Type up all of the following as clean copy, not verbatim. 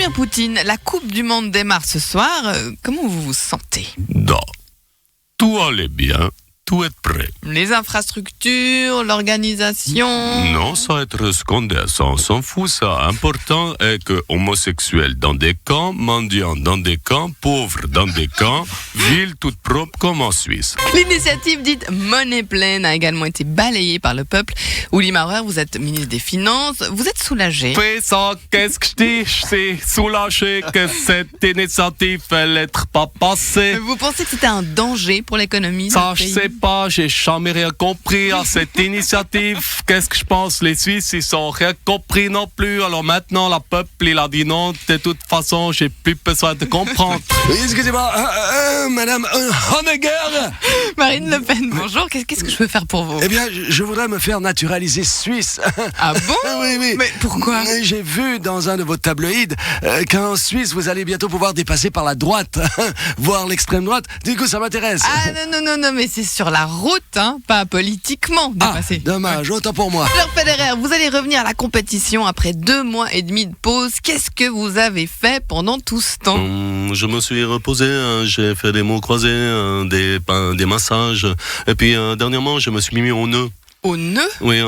Vladimir Poutine, la Coupe du Monde démarre ce soir. Comment vous vous sentez ? Non. Tout allait bien. Tout est prêt. Les infrastructures, l'organisation... Non, ça va être secondé, ça, on s'en fout, ça. Important est que homosexuels dans des camps, mendiants dans des camps, pauvres dans des camps, ville toute propre comme en Suisse. L'initiative dite Monnaie pleine a également été balayée par le peuple. Uli Maurer, vous êtes ministre des Finances. Vous êtes soulagé. Fais ça, qu'est-ce que je dis? Je suis soulagé que cette initiative elle être pas passée. Vous pensez que c'était un danger pour l'économie ? Ça, je sais pas, j'ai jamais rien compris à cette initiative. Qu'est-ce que je pense? Les Suisses, ils sont rien compris non plus. Alors maintenant, le peuple, il a dit non. De toute façon, j'ai plus besoin de comprendre. Excusez-moi, madame Honegger. Marine Le Pen, bonjour. Qu'est-ce que je peux faire pour vous ? Eh bien, je voudrais me faire naturaliser suisse. Ah bon ? Oui. Mais pourquoi ? J'ai vu dans un de vos tabloïds qu'en Suisse, vous allez bientôt pouvoir dépasser par la droite, voire l'extrême droite. Du coup, ça m'intéresse. Ah non, mais c'est sur la route, hein, pas politiquement dépassé. Dommage, autant pour moi. Alors Federer, vous allez revenir à la compétition après 2 mois et demi de pause. Qu'est-ce que vous avez fait pendant tout ce temps ? Je me suis reposé, j'ai fait des mots croisés, des massages. Et puis dernièrement, je me suis mis au nœud. Au nœud ? Oui,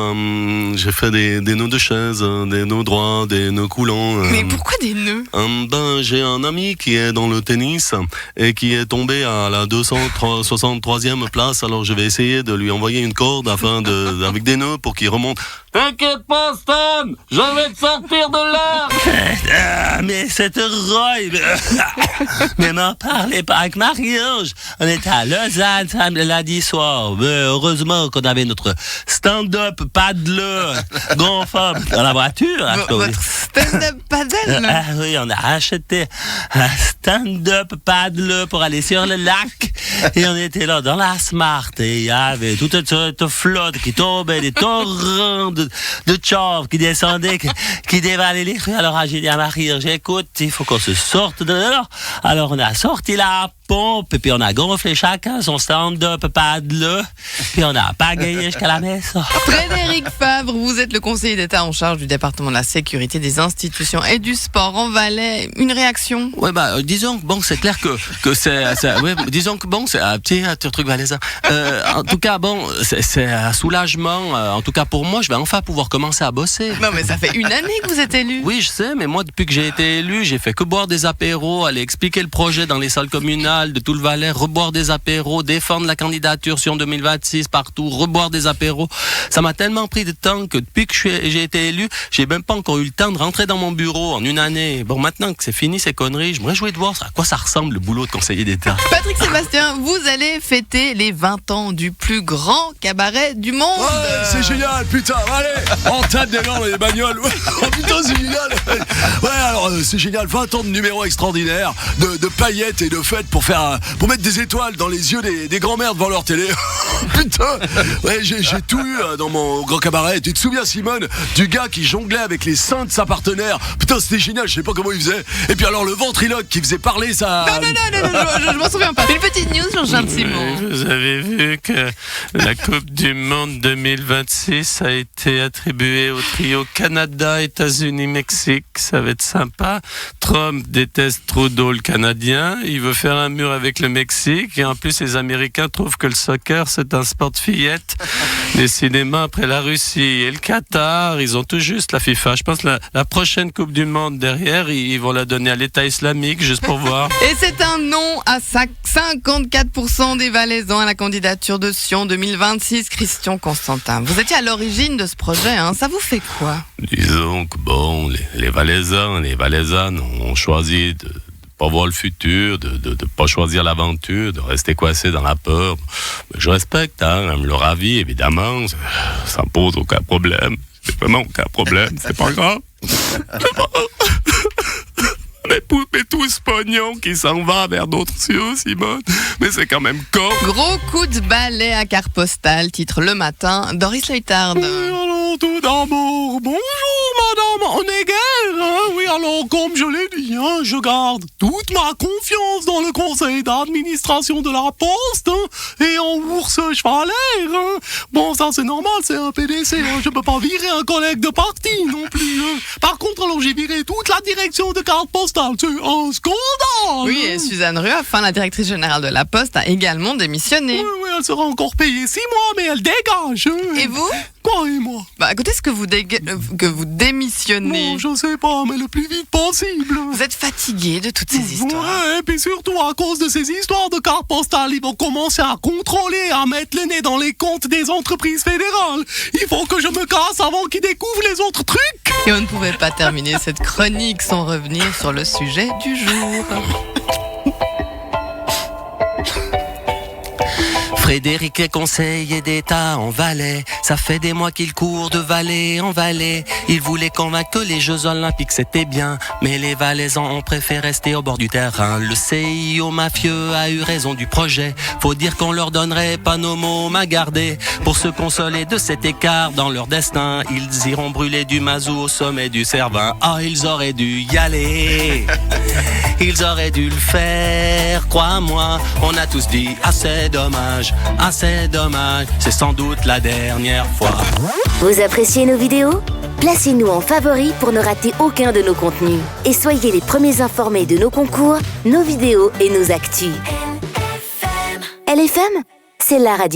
j'ai fait des nœuds de chaise, des nœuds droits, des nœuds coulants. Mais pourquoi des nœuds ? J'ai un ami qui est dans le tennis et qui est tombé à la 263e place. Alors je vais essayer de lui envoyer une corde avec des nœuds pour qu'il remonte. T'inquiète pas, Stan, je vais te sortir de là. Mais cette Roy, mais m'en parlez pas avec Marie-Ange. On était à Lausanne lundi soir. Mais heureusement qu'on avait notre stand-up paddle gonflable dans la voiture. Votre stand-up paddle ? Ah oui, on a acheté un stand-up paddle pour aller sur le lac. Et on était là dans la Smart et il y avait toute cette flotte qui tombait, des torrents de chauves qui descendaient, qui dévalaient les rues. Alors j'ai dit à Marie, j'écoute, il faut qu'on se sorte de là. Alors on a sorti la pompe et puis on a gonflé chacun son stand-up paddle. Puis on a pagayé jusqu'à la messe. Frédéric Fabre, vous êtes le conseiller d'État en charge du département de la sécurité des institutions et du sport en Valais. Une réaction ? Ouais, disons que bon, c'est clair que disons que bon, c'est un petit truc valaisan. En tout cas, bon, c'est un soulagement. En tout cas, pour moi, je vais enfin pouvoir commencer à bosser. Non, mais ça fait 1 année que vous êtes élu. Oui, je sais, mais moi, depuis que j'ai été élu, j'ai fait que boire des apéros, aller expliquer le projet dans les salles communales de tout le Valais, reboire des apéros, défendre la candidature sur 2026 partout, reboire des apéros. Ça m'a tellement pris de temps que depuis que j'ai été élu, j'ai même pas encore eu le temps de rentrer dans mon bureau en 1 année. Bon, maintenant que c'est fini ces conneries, je me réjouis de voir à quoi ça ressemble le boulot de conseiller d'État. Patrick Sébastien, vous allez fêter les 20 ans du plus grand cabaret du monde. Ouais, c'est génial, putain, allez, on tape des gens dans les bagnoles. Oh putain, c'est génial. Ouais, alors c'est génial, 20 ans de numéros extraordinaires, de paillettes et de fêtes pour mettre des étoiles dans les yeux des grands-mères devant leur télé. Putain, ouais, j'ai tout eu dans mon grand cabaret. Tu te souviens, Simone, du gars qui jonglait avec les seins de sa partenaire? Putain, c'était génial, je sais pas comment il faisait. Et puis alors le ventriloque qui faisait parler ça. Non, je m'en souviens pas. Une petite news sur Jean Simon. Vous avez vu que la Coupe du Monde 2026 a été attribuée au trio Canada, États-Unis, Mexique. Ça va être sympa. Trump déteste Trudeau, le Canadien. Il veut faire un mur avec le Mexique. Et en plus, les Américains trouvent que le soccer, c'est un sport de fillettes. Décidément, après la Russie et le Qatar, ils ont tout juste la FIFA. Je pense que la prochaine Coupe du Monde derrière, ils vont la donner à l'État islamique, juste pour voir. Et c'est un non à 54% des Valaisans à la candidature de Sion 2026. Christian Constantin, vous étiez à l'origine de ce projet, hein. Ça vous fait quoi ? Disons que bon, les Valaisans, les Valaisannes ont choisi de pas voir le futur, de pas choisir l'aventure, de rester coincé dans la peur. Mais je respecte leur avis, évidemment, ça me pose aucun problème. C'est vraiment aucun problème, c'est pas grave. Mais tout ce pognon qui s'en va vers d'autres cieux, Simone, mais c'est quand même con. Gros coup de balai à carte postale, titre Le Matin, Doris Leutard. Oui, alors, tout d'abord, bonjour madame Honegger, hein, oui, alors, comme je l'ai dit, hein, je garde toute ma confiance dans le conseil d'administration de la Poste, hein, et en ours chevalaire, hein. Bon, ça c'est normal, c'est un PDC, hein, je peux pas virer un collègue de parti non plus, hein. Par contre, alors j'ai viré toute la direction de carte postale. C'est un scandale. Oui, et Suzanne Rueff, la directrice générale de la Poste, a également démissionné. Oui, elle sera encore payée 6 mois, mais elle dégage. Et vous? Quoi, et moi? Bah écoutez, est-ce que vous démissionnez? Non, je sais pas, mais le plus vite possible. Vous êtes fatigué de toutes ces histoires. Ouais, et puis surtout, à cause de ces histoires de cartes postales, ils vont commencer à contrôler, à mettre le nez dans les comptes des entreprises fédérales. Il faut que je me casse avant qu'ils découvrent les autres trucs. Et on ne pouvait pas terminer cette chronique sans revenir sur le sujet du jour. Frédéric est conseiller d'État en Valais. Ça fait des mois qu'il court de vallée en vallée. Il voulait convaincre que les Jeux Olympiques c'était bien, mais les Valaisans ont préféré rester au bord du terrain. Le CIO mafieux a eu raison du projet. Faut dire qu'on leur donnerait pas nos mômes à garder. Pour se consoler de cet écart dans leur destin, ils iront brûler du mazout au sommet du Cervin. Ah, ils auraient dû y aller. Ils auraient dû le faire, crois-moi. On a tous dit assez dommage, c'est sans doute la dernière fois. Vous appréciez nos vidéos ? Placez-nous en favoris pour ne rater aucun de nos contenus. Et soyez les premiers informés de nos concours, nos vidéos et nos actus. LFM, c'est la radio.